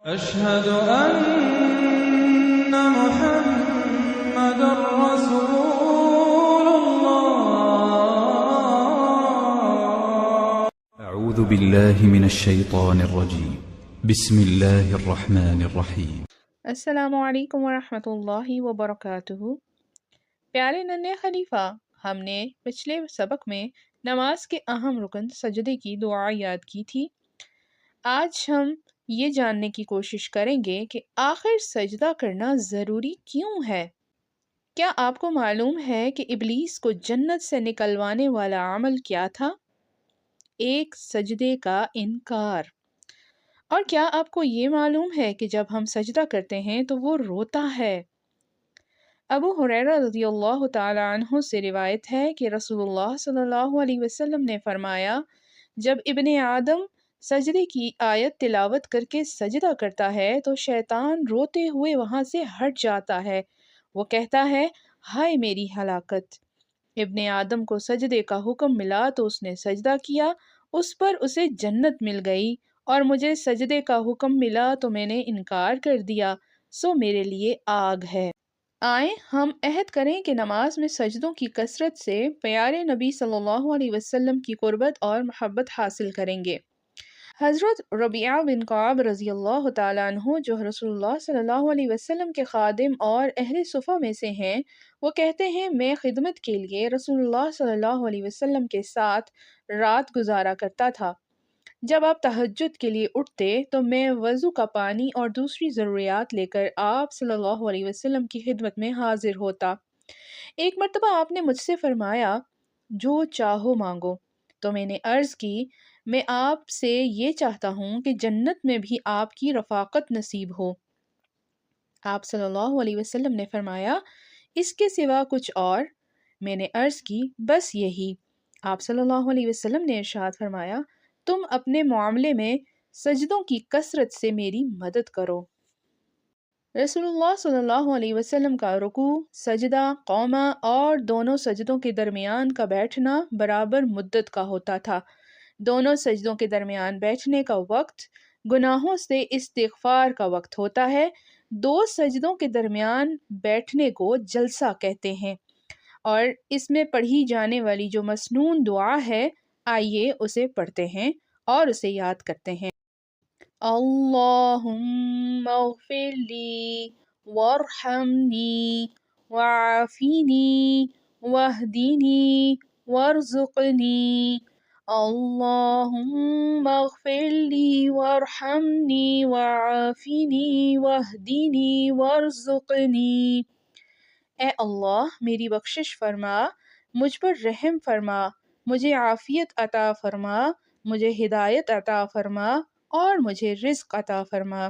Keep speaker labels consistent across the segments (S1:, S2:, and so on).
S1: أشهد أن محمد رسول الله.
S2: أعوذ بالله من الشيطان الرجيم. بسم الله الرحمن الرحيم.
S3: السلام علیکم ورحمۃ اللہ وبرکاتہ۔ پیارے ننھے خلیفہ، ہم نے پچھلے سبق میں نماز کے اہم رکن سجدے کی دعا یاد کی تھی۔ آج ہم یہ جاننے کی کوشش کریں گے کہ آخر سجدہ کرنا ضروری کیوں ہے؟ کیا آپ کو معلوم ہے کہ ابلیس کو جنت سے نکلوانے والا عمل کیا تھا؟ ایک سجدے کا انکار۔ اور کیا آپ کو یہ معلوم ہے کہ جب ہم سجدہ کرتے ہیں تو وہ روتا ہے؟ ابو ہریرہ رضی اللہ تعالی عنہ سے روایت ہے کہ رسول اللہ صلی اللہ علیہ وسلم نے فرمایا، جب ابن آدم سجدے کی آیت تلاوت کر کے سجدہ کرتا ہے تو شیطان روتے ہوئے وہاں سے ہٹ جاتا ہے۔ وہ کہتا ہے، ہائے میری ہلاکت! ابن آدم کو سجدے کا حکم ملا تو اس نے سجدہ کیا، اس پر اسے جنت مل گئی، اور مجھے سجدے کا حکم ملا تو میں نے انکار کر دیا، سو میرے لیے آگ ہے۔ آئیں ہم عہد کریں کہ نماز میں سجدوں کی کثرت سے پیارے نبی صلی اللہ علیہ وسلم کی قربت اور محبت حاصل کریں گے۔ حضرت ربیعہ بن کعب رضی اللہ تعالیٰ عنہ، جو رسول اللہ صلی اللہ علیہ وسلم کے خادم اور اہل صفہ میں سے ہیں، وہ کہتے ہیں، میں خدمت کے لیے رسول اللہ صلی اللہ علیہ وسلم کے ساتھ رات گزارا کرتا تھا۔ جب آپ تہجد کے لیے اٹھتے تو میں وضو کا پانی اور دوسری ضروریات لے کر آپ صلی اللہ علیہ وسلم کی خدمت میں حاضر ہوتا۔ ایک مرتبہ آپ نے مجھ سے فرمایا، جو چاہو مانگو، تو میں نے عرض کی، میں آپ سے یہ چاہتا ہوں کہ جنت میں بھی آپ کی رفاقت نصیب ہو۔ آپ صلی اللہ علیہ وسلم نے فرمایا، اس کے سوا کچھ اور؟ میں نے عرض کی، بس یہی۔ آپ صلی اللہ علیہ وسلم نے ارشاد فرمایا، تم اپنے معاملے میں سجدوں کی کثرت سے میری مدد کرو۔ رسول اللہ صلی اللہ علیہ وسلم کا رکوع، سجدہ، قومہ اور دونوں سجدوں کے درمیان کا بیٹھنا برابر مدت کا ہوتا تھا۔ دونوں سجدوں کے درمیان بیٹھنے کا وقت گناہوں سے استغفار کا وقت ہوتا ہے۔ دو سجدوں کے درمیان بیٹھنے کو جلسہ کہتے ہیں، اور اس میں پڑھی جانے والی جو مسنون دعا ہے، آئیے اسے پڑھتے ہیں اور اسے یاد کرتے ہیں۔ اللہم اغفر لی وارحمنی وعافینی واہدینی وارزقنی۔ اللہم اغفر لی وارحمنی وعافینی واہدینی وارزقنی۔ اے اللہ، میری بخشش فرما، مجھ پر رحم فرما، مجھے عافیت عطا فرما، مجھے ہدایت عطا فرما اور مجھے رزق عطا فرما۔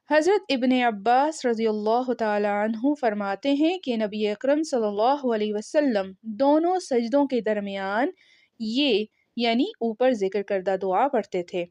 S3: حضرت ابن عباس رضی اللہ تعالی عنہ فرماتے ہیں کہ نبی اکرم صلی اللہ علیہ وسلم دونوں سجدوں کے درمیان یہ یعنی اوپر ذکر کردہ دعا پڑھتے تھے۔